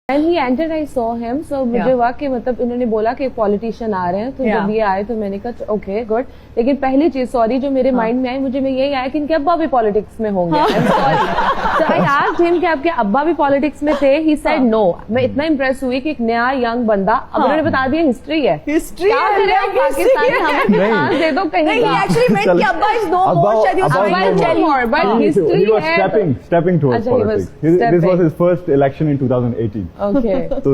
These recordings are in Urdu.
When he entered, I saw him. So مجھے ہوا کہ مطلب انہوں نے بولا کہ ایک پالیٹیشین آ رہے ہیں, تو جب یہ آئے تو میں نے کہا اوکے گڈ. لیکن پہلی چیز سوری جو میرے مائنڈ میں آئی, مجھے میں یہی آیا کہ ان کے ابا بھی پالیٹکس میں ہوں گے. So I asked him کہ آپ کے ابا بھی پالیٹکس میں تھے. He said no. میں اتنا امپریس ہوئی کہ ایک نیا ینگ بندہ, اب انہوں نے بتا دیا ہسٹری ہے, پاکستان ہمیں چانس دے دو کہیں. Stepping towards politics. This was his first election in 2018. Okay. تو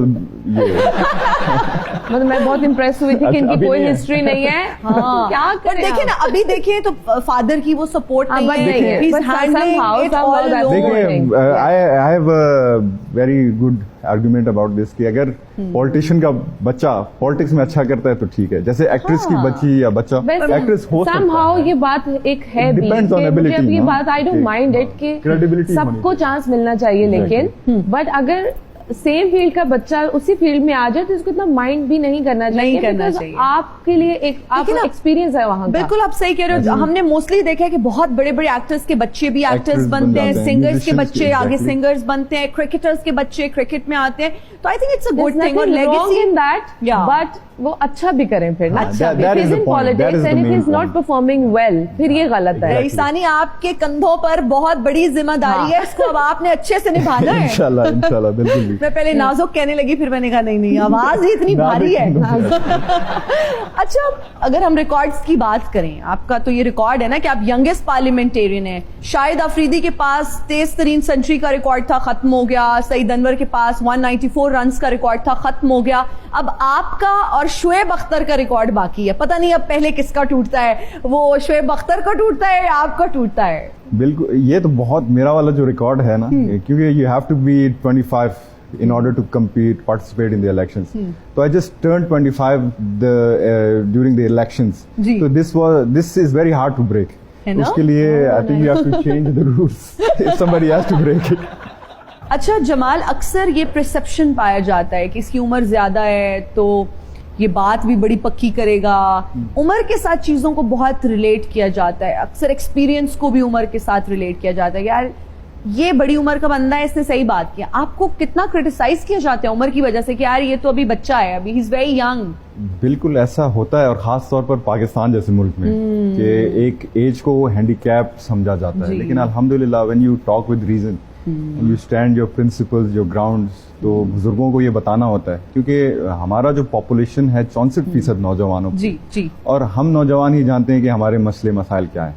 مطلب میں بہت امپریس ہوئی تھی کہ ان کی کوئی ہسٹری نہیں ہے. کیا کریں دیکھیں نا, ابھی دیکھیں تو فادر کی وہ سپورٹ نہیں ہے. دیکھیں, I have a very good argument about this کہ اگر پولیٹیشین کا بچہ پالیٹکس میں اچھا کرتا ہے تو ٹھیک ہے, جیسے ایکٹریس کی بچی یا بچہ ایکٹریس ہو سکتا ہے. somehow یہ بات ایک ہے بھی, مجھے اب یہ بات I don't mind it کہ سب کو چانس ملنا چاہیے, لیکن بٹ اگر سیم فیلڈ کا بچہ اسی فیلڈ میں آ جائے تو اس کو اتنا مائنڈ بھی نہیں کرنا چاہیے. آپ کے لیے ایک ایکسپیرینس ہے وہاں. بالکل آپ صحیح کہہ رہے ہو. ہم نے موسٹلی دیکھا ہے کہ بہت بڑے بڑے ایکٹرز کے بچے بھی ایکٹرز بنتے ہیں, سنگرز کے بچے آگے سنگرز بنتے ہیں, کرکٹرز کے بچے کرکٹ میں آتے ہیں. تو I think it's a good thing. اور لیگیسی ان دیٹ, بٹ وہ اچھا بھی کریں پھر. اچھا in politics and it is not performing well, پھر یہ غلط ہے. ثانی, آپ کے کندھوں پر بہت بڑی ذمہ داری ہے, اس کو اب آپ نے اچھے سے نبھانا ہے. انشاءاللہ بالکل. میں پہلے نازک کہنے لگی, پھر میں نے کہا نہیں آواز ہی اتنی بھاری ہے. اچھا, اگر ہم ریکارڈز کی بات کریں, آپ کا تو یہ ریکارڈ ہے نا کہ آپ ینگسٹ پارلیمنٹیرین ہیں. شاہد آفریدی کے پاس تیز ترین سنچری کا ریکارڈ تھا, ختم ہو گیا. سعید انور کے پاس 194 رنز کا ریکارڈ تھا, ختم ہو گیا. اب آپ کا اور شعیب اختر کا ریکارڈ باقی ہے. پتہ نہیں اب پہلے کس کا ٹوٹتا ہے, وہ شعیب اختر کا ٹوٹتا ہے یا آپ کا ٹوٹتا ہے. بالکل, یہ تو بہت میرا والا جو ریکارڈ ہے نا, کیونکہ you have to be 25 in order to participate in the elections. So I just turned 25 during the elections. So this is very hard to break. Uske liye I think you have to change the rules if somebody has to break it. اچھا جمال, اکثر یہ پرسپشن پایا جاتا ہے کہ اس کی عمر زیادہ ہے تو یہ بات بھی بڑی پکی کرے گا. عمر کے ساتھ چیزوں کو بہت ریلیٹ کیا جاتا ہے, اکثر ایکسپیرینس کو بھی عمر کے ساتھ ریلیٹ کیا جاتا ہے. یار یہ بڑی عمر کا بندہ ہے, اس نے صحیح بات کیا. آپ کو کتنا کرٹیسائز کیا جاتا ہے عمر کی وجہ سے کہ یار یہ تو ابھی بچہ ہے, ابھی ہی از ویری ینگ. بالکل ایسا ہوتا ہے, اور خاص طور پر پاکستان جیسے ملک میں کہ ایک ایج کو ہینڈی کیپ سمجھا جاتا ہے. لیکن الحمدللہ when you talk with reason and you stand your principles, your grounds, تو بزرگوں کو یہ بتانا ہوتا ہے, کیونکہ ہمارا جو پاپولیشن ہے 64% نوجوانوں کی, اور ہم نوجوان ہی جانتے ہیں کہ ہمارے مسئلے مسائل کیا ہیں.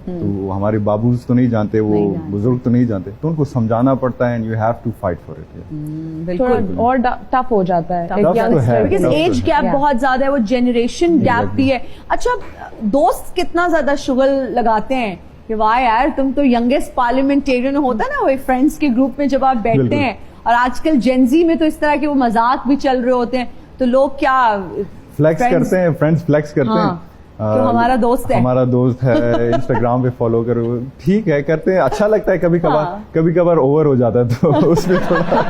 تو ہمارے بابوز تو نہیں جانتے, وہ بزرگ تو نہیں جانتے, تو ان کو سمجھانا پڑتا ہے. And you have to fight for it. تھوڑا اور ٹف ہو جاتا ہے بیکاز ایج گیپ بہت زیادہ ہے, وہ جنریشن گیپ بھی ہے. اچھا, دوست کتنا زیادہ شغل لگاتے ہیں کہ واہ یار تم تو ینگسٹ پارلیمنٹیرین ہوتا نا, وہ فرینڈس کے گروپ میں جب آپ بیٹھتے ہیں, اور آج کل جینزی میں تو اس طرح کے وہ مذاق بھی چل رہے ہوتے ہیں, تو لوگ کیا فلیکس کرتے ہیں, فرینڈس فلیکس کرتے ہیں تو ہمارا دوست ہے, ہمارا دوست ہے, انسٹاگرام پہ فالو کرو, ٹھیک ہے کرتے ہیں, اچھا لگتا ہے. کبھی کبھار اوور ہو جاتا ہے تو اس میں تھوڑا